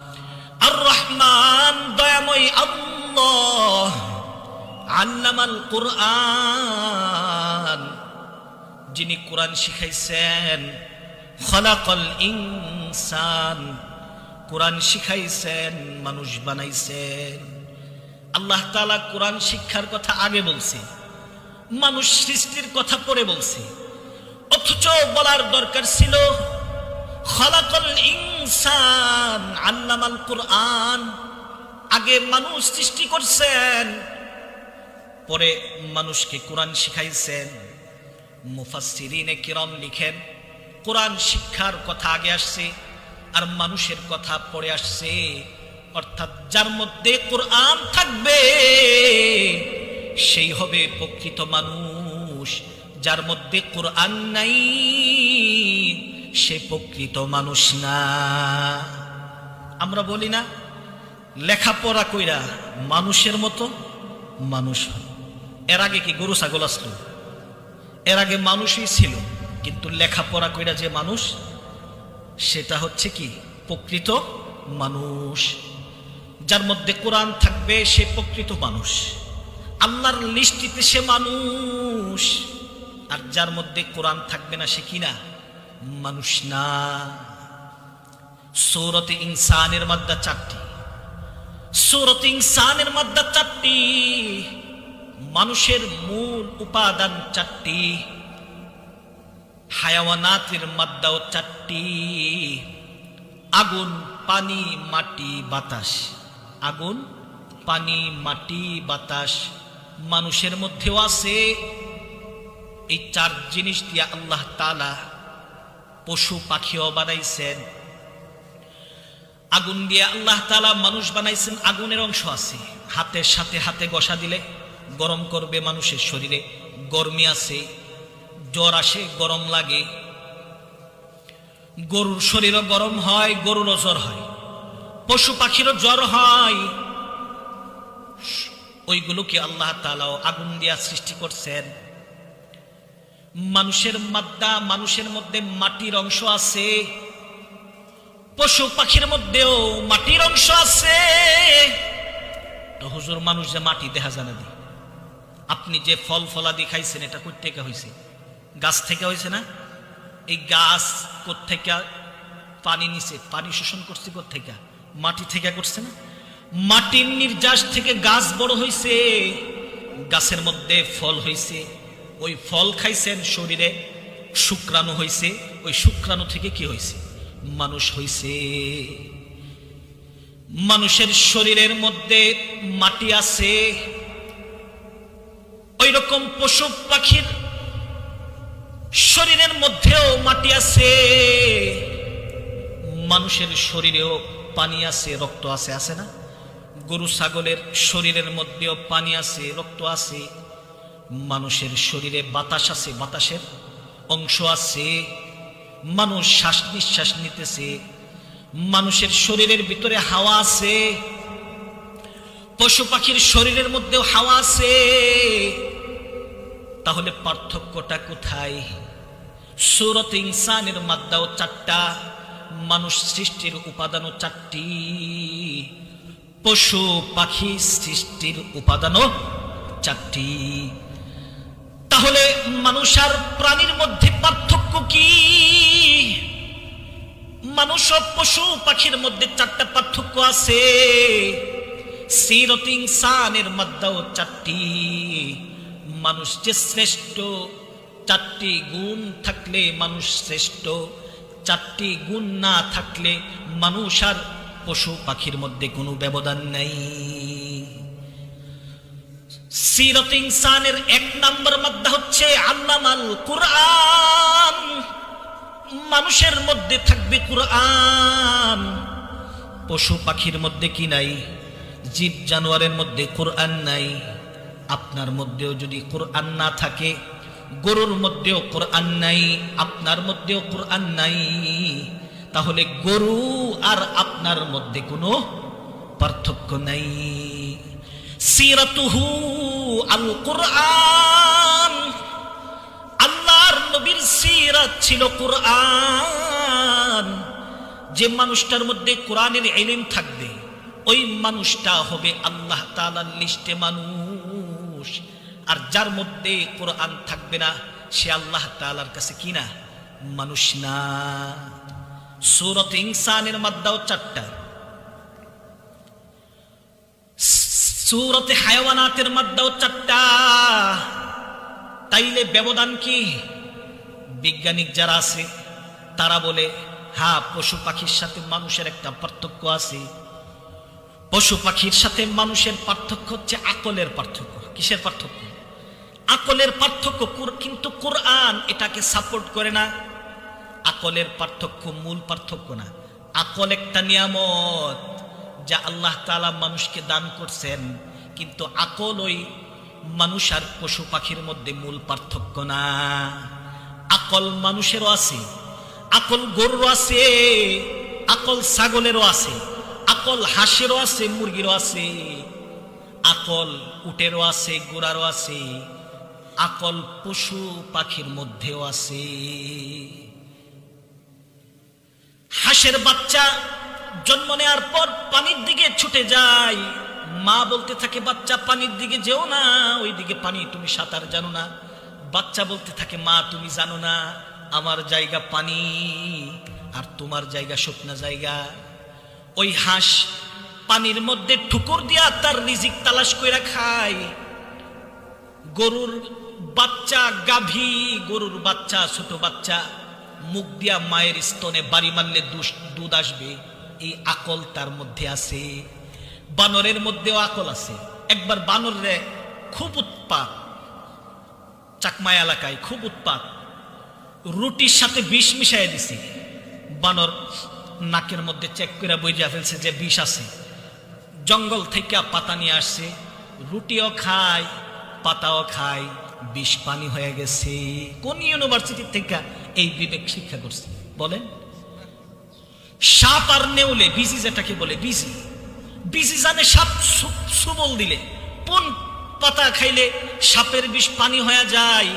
আর রহমান দয়াময় আল্লাহ আল্লামাল কুরআন, যিনি কোরআন শিখাইছেন। খলাকাল ইনসান, কোরআন শিখাইছেন, মানুষ বানাইছেন। আল্লাহ তাআলা কোরআন শিক্ষার কথা আগে বলছে, মানুষ সৃষ্টির কথা পরে বলছে। অথচ বলার দরকার ছিল খলাকাল ইনসান আল্লামাল কুরআন, আগে মানুষ সৃষ্টি করছেন, পরে মানুষকে কোরআন শিখাইছেন। মুফাসসিরিনে কিরাম লিখেন, কোরআন শিক্ষার কথা আগে আসছে আর মানুষের কথা পরে আসছে। অর্থাৎ যার মধ্যে কোরআন থাকবে সেই হবে প্রকৃত মানুষ, যার মধ্যে কোরআন নাই সে প্রকৃত মানুষ না। আমরা বলি না লেখাপড়া কইরা মানুষের মতো মানুষ হয়। এর আগে কি গরু ছাগল আসলো? এর আগে মানুষই ছিল, কিন্তু লেখাপড়া কইরা যে মানুষ সেটা হচ্ছে কি প্রকৃত মানুষ। যার মধ্যে কোরআন থাকবে সে প্রকৃত মানুষ, আল্লাহর লিস্টিতে সে মানুষ। আর যার মধ্যে কোরআন থাকবে না সে কি না? মানুষ না। সূরাতে ইনসানের মাদ্দা 4টি, সূরাতে ইনসানের মাদ্দা 4টি, মানুষের মূল উপাদান 4টি, হায়াওয়ানাতের মাদ্দাও 4টি, আগুন, পানি, মাটি, বাতাস। আগুন, পানি, মাটি, বাতাস মানুষের মধ্যেও আছে। এই 4 জিনিস দিয়ে আল্লাহ তাআলা পশু পাখিও বানাইছেন। আগুন দিয়ে আল্লাহ তাআলা মানুষ বানাইছেন, আগুনের অংশ আছে। হাতের সাথে হাতে ঘষা দিলে গরম করবে মানুষের শরীরে, গরমি আছে, জ্বর আসে, গরম লাগে। গরুর শরীরও গরম হয়, গরুরও জ্বর হয়, পশু পাখিরও জ্বর হয়। ওইগুলোকে আল্লাহ তাআলা আগুন দিয়া সৃষ্টি করছেন। মানুষের মাদ্দা, মানুষের মধ্যে মাটির অংশ আছে, পশু পাখির মধ্যেও মাটির অংশ আছে। তো হুজুর, মানুষ যে মাটি দেখা জানা দি, আপনি যে ফল ফলাদি খাইছেন এটা কই থেকে হয়েছে? গাছ থেকে হয়েছে না? এই গাছ কোত্থেকে পানি নিছে? পানি শোষণ করছে কোত্থেকে? মাটি থেকে করছে না? মাটির নির্যাস থেকে গাছ বড় হয়েছে, গাছের মধ্যে ফল হয়েছে, ওই ফল খাইছেন, শরীরে শুক্রাণু হয়েছে, ওই শুক্রাণু থেকে কি হয়েছে? মানুষ হয়েছে। মানুষের শরীরের মধ্যে মাটি আছে, ওই রকম পশু পাখির শরীরের মধ্যেও মাটি আছে। মানুষের শরীরেও পানি আছে, রক্ত আছে, আছে না? গরু ছাগলের শরীরের মধ্যেও পানি আছে, রক্ত আছে। মানুষের শরীরে বাতাস আছে, বাতাসের অংশ আছে। মানুষ শ্বাস নিঃশ্বাস নিতেছে, মানুষের শরীরের ভিতরে হাওয়া আছে। পশু পাখির শরীরের মধ্যেও হাওয়া আছে। তাহলে পার্থক্যটা কোথায়? সূরাতে ইনসানের মাদ্দাও 4টা, মানুষ সৃষ্টির উপাদানও 4টি, পশু পাখি সৃষ্টির উপাদানও 4টি। তাহলে মানুষ আর প্রাণীর মধ্যে পার্থক্য কি? মানুষ ও পশু পাখির মধ্যে 4টা পার্থক্য আছে। সূরাতে ইনসানের মাদ্দাও 4টি, মানুষ যে শ্রেষ্ঠ, 4টি গুণ থাকলে মানুষ শ্রেষ্ঠ, 4টি গুণ না থাকলে মানুষ আর পশু পাখির মধ্যে কোনো ব্যবধান নাই। সূরাতে ইনসানের 1 নম্বর মাদ্দা হচ্ছে আল্লামাল কুরআন, মানুষের মধ্যে থাকবে কুরআন। পশু পাখির মধ্যে কি নাই? জীব জানোয়ারের মধ্যে কুরআন নাই। আপনার মধ্যেও যদি কুরআন না থাকে, গরুর মধ্যেও কুরআন নাই, আপনার মধ্যেও কুরআন নাই, তাহলে গরু আর আপনার মধ্যে কোনো পার্থক্য নাই। সিরাতুহু আল কুরআন, আল্লাহর নবীর সিরাত ছিল কুরআন। যে মানুষটার মধ্যে কোরআনের ইলম থাকবে ওই মানুষটা হবে আল্লাহ তাআলার লিস্টে মানুষ। আর যার মধ্যে কোরআন থাকবে না সে আল্লাহ তাআলার কাছে কি না, মানুষ না। সূরাত ইনসানের মাদ্দাও 4টা, সূরাতে হায়াওয়ানাতের মাদ্দাও 4টা। তাইলে ব্যবধান কি? বিজ্ঞানিক যারা আছে তারা বলে হ্যাঁ, পশু পাখির সাথে মানুষের একটা পার্থক্য আছে। পশু পাখির সাথে মানুষের পার্থক্য হচ্ছে আকলের পার্থক্য। কিসের পার্থক্য? আকলের পার্থক্য। কিন্তু কোরআন এটাকে সাপোর্ট করে না। আকলের পার্থক্য মূল পার্থক্য না। আকল একটা নিয়ামত যা আল্লাহ তাআলা মানুষকে দান করছেন, কিন্তু আকল ওই মানুষ আর পশু পাখির মধ্যে মূল পার্থক্য না। আকল মানুষেরও আছে, আকল গরুরও আছে, আকল ছাগলেরও আছে, আকল হাঁসেরও আছে, মুরগিরও আছে, আকল উটেরও আছে, ঘোড়ারও আছে, আকল পশু পাখির মধ্যেও আছে। হাঁসের বাচ্চা জন্ম নেওয়ার পর পানির দিকে ছুটে যায়, মা বলতে থাকে বাচ্চা পানির দিকে যেও না, ওই দিকে পানি, তুমি সাঁতার জানো না। বাচ্চা বলতে থাকে মা তুমি জানো না আমার জায়গা পানি আর তোমার জায়গা শুকনা জায়গা। ওই হাঁস পানির মধ্যে ঠুকুর দিয়া তার রিজিক তালাশ কইরা খায়। গরুর বাচ্চা, গাভী গরুর বাচ্চা, ছোট বাচ্চা মুখ দিয়া মায়ের স্তনে বাড়ি মারলে দুধ আসবে, এই আকল তার মধ্যে আছে। বানরের মধ্যেও আকল আছে। একবার বানরে খুব উৎপাত, চাকমা এলাকায় খুব উৎপাত, রুটির সাথে বিষ মিশাই দিছে। বানর নাকের মধ্যে চেক করে বুঝা ফেলছে যে বিষ আছে। জঙ্গল থেকে পাতা নিয়ে আসছে, রুটিও খায় পাতাও খায়, বিষ পানি হয়ে গেছে। কোন ইউনিভার্সিটি থেকে এই বিবেক শিক্ষা করছে বলেন? সাপ আর নেউলে, বিজি যেটাকে বলে, বিজি বিজি জানে সাপ সুবল দিলে কোন পাতা খাইলে সাপের বিষ পানি হয়ে যায়।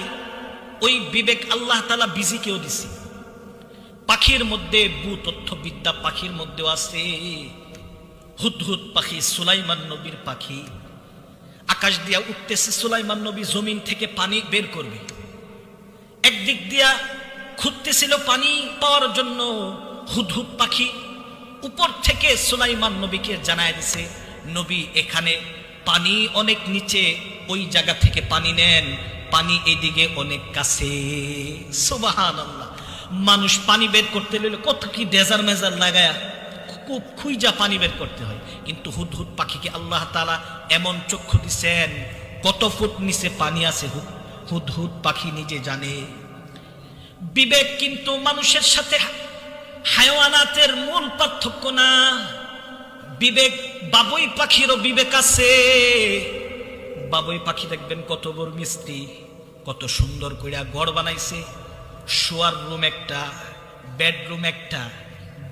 ওই বিবেক আল্লাহ তাআলা বিজিকেও দিছে। পাখির মধ্যে ভূতত্ত্ববিদ্যা পাখির মধ্যেও আছে। হুদহুদ পাখি, সুলাইমান নবীর পাখি, আকাশ দিয়া উঠতেছে, সুলাইমান নবী জমিন থেকে পানি বের করবে। একদিক দিয়া খুঁজতেছিল পানি পাওয়ার জন্য, হুদহুদ পাখি উপর থেকে সুলাইমান নবীকে জানায় দিছে নবী এখানে পানি অনেক নিচে, ওই জায়গা থেকে পানি নেন, পানি এদিকে অনেক কাছে। সুবহানাল্লাহ। মানুষ পানি বের করতে হলে কত কি ডেজার মেজার লাগায়া খুব খুঁজা পানি বের করতে হয়, কিন্তু হুদহুদ পাখিকে আল্লাহ তাআলা এমন চক্ষু দিছেন, কত ফুট নিচে পানি আছে হুদহুদ পাখি নিজে জানে। বিবেক কিন্তু মানুষের সাথে হায়াওয়ানাতের মূল পার্থক্য না। বিবেক বাবুই পাখিরও বিবেক আছে। বাবুই পাখি দেখবেন কত বড় মিস্ত্রি, কত সুন্দর কইরা ঘর বানাইছে। শোয়ার রুম একটা, বেডরুম একটা,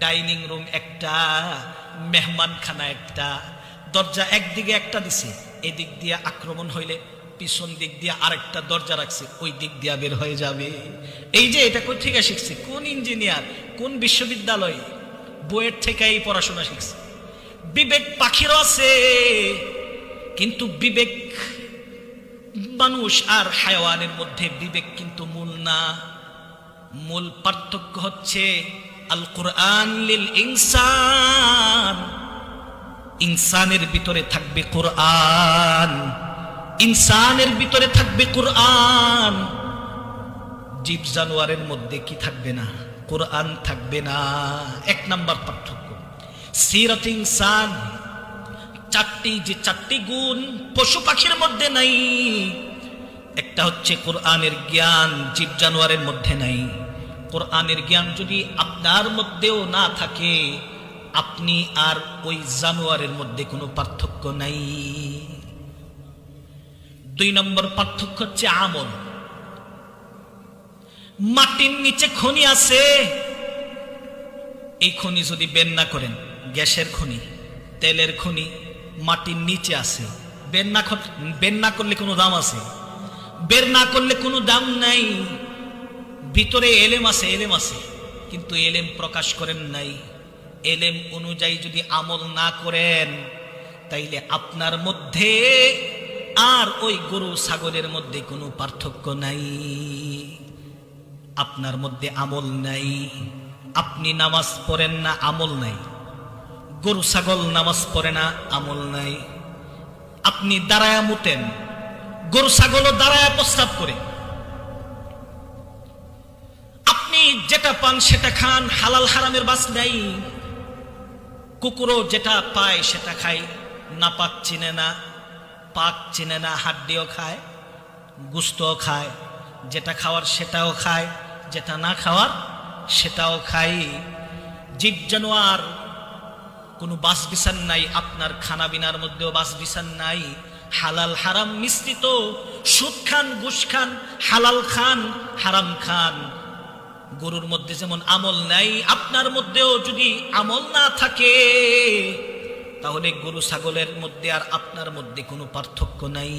ডাইনিং রুম একটা, মেহমানখানা একটা, দরজা একদিকে একটা দিছে, এদিক দিয়ে আক্রমণ হইলে পিছন দিক দিয়ে আরেকটা দরজা রাখছে, ওই দিক দিয়ে বের হয়ে যাবে। এই যে এটা কই থেকে শিখছে? কোন ইঞ্জিনিয়ার, কোন বিশ্ববিদ্যালয়, বইয়ের থেকে এই পড়াশোনা শিখছে। বিবেক পাখিরও আছে, কিন্তু বিবেক মানুষ আর হায়াওয়ানের মধ্যে বিবেক কিন্তু মূল না। মূল পার্থক্য হচ্ছে আল কোরআন লিল ইনসান, ইনসানের ভিতরে থাকবে কোরআন, ইনসানের ভিতরে থাকবে কোরআন। জীব জানোয়ারের মধ্যে কি থাকবে না? কোরআন থাকবে না। এক নাম্বার পার্থক্য। সিরাত ইনসান, চারটি গুণ পশু পাখির মধ্যে নাই। একটা হচ্ছে কোরআনের জ্ঞান, জীব জানোয়ারের মধ্যে নাই। কোরআনের জ্ঞান যদি আপনার মধ্যেও না থাকে, আপনি আর ওই জানোয়ারের মধ্যে কোনো পার্থক্য নাই। 2 নম্বর পার্থক্য হচ্ছে আমল। মাটির নিচে খনি আছে, এই খনি যদি বের না করেন, গ্যাসের খনি, তেলের খনি মাটির নিচে আছে, বের না করলে কোনো দাম আছে? বের না করলে কোনো দাম নাই। ভিতরে এলেম আছে, এলেম আছে, কিন্তু এলেম প্রকাশ করেন নাই। এলেম অনুযায়ী যদি আমল না করেন, তাইলে আপনার মধ্যে আর ওই গরু ছাগলের মধ্যে কোনো পার্থক্য নাই। আপনার মধ্যে আমল নাই। আপনি নামাজ পড়েন না, আমল নাই। গরু ছাগল নামাজ পড়ে না, আমল নাই। আপনি দাঁড়ায়া মুতেন, গরু ছাগলও দাঁড়ায়া প্রস্রাব করে। আপনি যেটা পান সেটা খান, হালাল হারামের বাস নাই। কুকুরও যেটা পায় সেটা খায়, না পাক চিনে না, পাক চিনে না, হাড্ডিও খায়, গোশতও খায়। যেটা খাওয়ার সেটাও খায়, যেটা না খাওয়ার সেটাও খায়। জীব জানোয়ার কোনো বাস বিচার নাই, আপনার খানা বিনার মধ্যেও বাস বিচার নাই। হালাল হারাম মিশ্রিত, সুদ খান, ঘুষ খান, হালাল খান, হারাম খান। গরুর মধ্যে যেমন আমল নাই, আপনার মধ্যেও যদি আমল না থাকে, তাহলে গরু ছাগলের মধ্যে আর আপনার মধ্যে কোনো পার্থক্য নাই।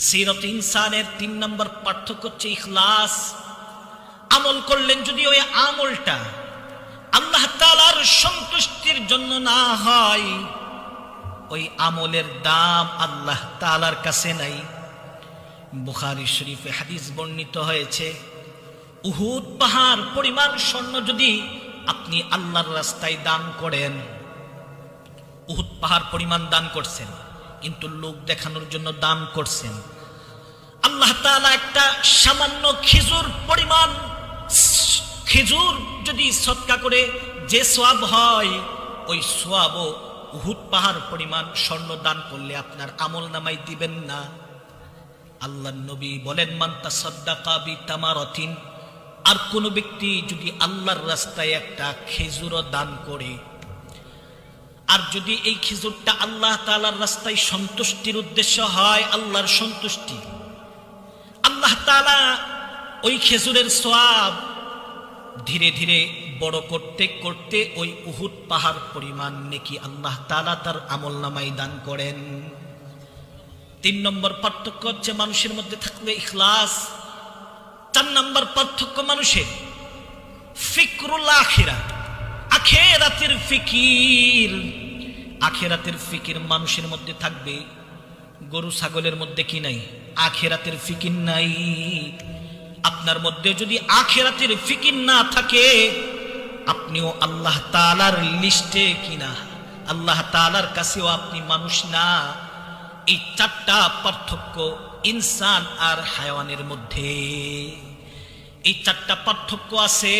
সিরাত ইনসানের 3 নম্বর পার্থক্য হচ্ছে ইখলাস। আমল করলেন যদি ওই আমলটা আল্লাহ তাআলার সন্তুষ্টির জন্য না হয়, ওই আমলের দাম আল্লাহ তাআলার কাছে নাই। বুখারী শরীফে হাদিস বর্ণিত হয়েছে, উহুদ পাহাড় পরিমাণ স্বর্ণ যদি আপনি আল্লাহর রাস্তায় দান করেন, উহুদ পাহাড় পরিমাণ দান করছেন, কিন্তু লোক দেখানোর জন্য দান করছেন, আল্লাহ তাআলা একটা সামান্য খেজুর পরিমাণ খেজুর যদি সদকা করে যে সওয়াব হয়, ওই সওয়াবও উহুদ পাহাড় পরিমাণ স্বর্ণ দান করলে আপনার আমল নামায় দিবেন না। আল্লাহর নবী বলেন, মান তাসাদ্দাকা বিতামারাতিন, আর কোন ব্যক্তি যদি আল্লাহর রাস্তায় একটা খেজুরও দান করে, আর যদি এই খেজুরটা আল্লাহ তাআলার রাস্তায় সন্তুষ্টির উদ্দেশ্য হয়, আল্লাহর সন্তুষ্টি, আল্লাহ তাআলা ওই খেজুরের সওয়াব ধীরে ধীরে বড় করতে করতে ওই উহুদ পাহাড় পরিমাণ নেকি আল্লাহ তাআলা তার আমলনামায় দান করেন। 3 নম্বর পার্থক্য হচ্ছে মানুষের মধ্যে থাকবে ইখলাস। 4 নম্বর পার্থক্য মানুষের ফিকরুল আখিরা, আখিরাতের ফিকির। আখিরাতের ফিকির মানুষের মধ্যে থাকবে। গরু ছাগলের মধ্যে কি নাই? আখিরাতের ফিকির নাই। আপনার মধ্যে যদি আখিরাতের ফিকির না থাকে, আপনিও আল্লাহ তাআলার লিস্টে কিনা, আল্লাহ তাআলার কাছেও আপনি মানুষ না। এই 4টা পার্থক্য ইনসান আর হায়াওয়ানের মধ্যে। এই 4টা পার্থক্য আছে।